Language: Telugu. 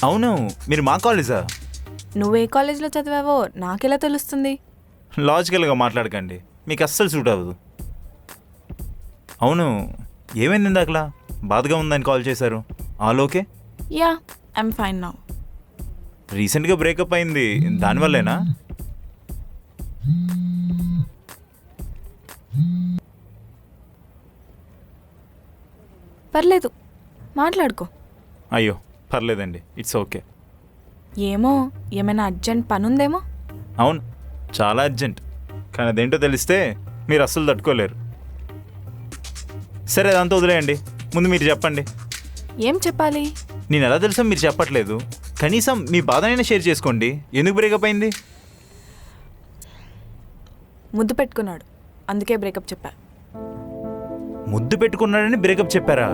అవును, మీరు మా కాలేజా? నువ్వే కాలేజ్లో చదివావో నాకెలా తెలుస్తుంది? లాజికల్గా మాట్లాడకండి, మీకు అస్సలు సూట్ అవ్వదు. అవును, ఏమైంది ఇందాకలా? బాధగా ఉందని కాల్ చేశారు. All okay? Yeah, I'm fine now. రీసెంట్గా బ్రేకప్ అయింది, దానివల్లేనా? పర్లేదు, మాట్లాడుకో. అయ్యో పర్లేదండి, ఇట్స్ ఓకే. ఏమో, ఏమైనా అర్జెంట్ పనుందేమో. అవును, చాలా అర్జెంట్. కానీ అదేంటో తెలిస్తే మీరు అస్సలు తట్టుకోలేరు. సరే అదంతా వదిలేయండి, ముందు మీరు చెప్పండి. ఏం చెప్పాలి? నేను ఎలా తెలుసా మీరు చెప్పట్లేదు? కనీసం మీ బాధనైనా షేర్ చేసుకోండి. ఎందుకు బ్రేకప్ అయింది? ముద్దు పెట్టుకున్నాడు, అందుకే బ్రేకప్ చెప్పా. ముద్దు పెట్టుకున్నాడని బ్రేకప్ చెప్పారా?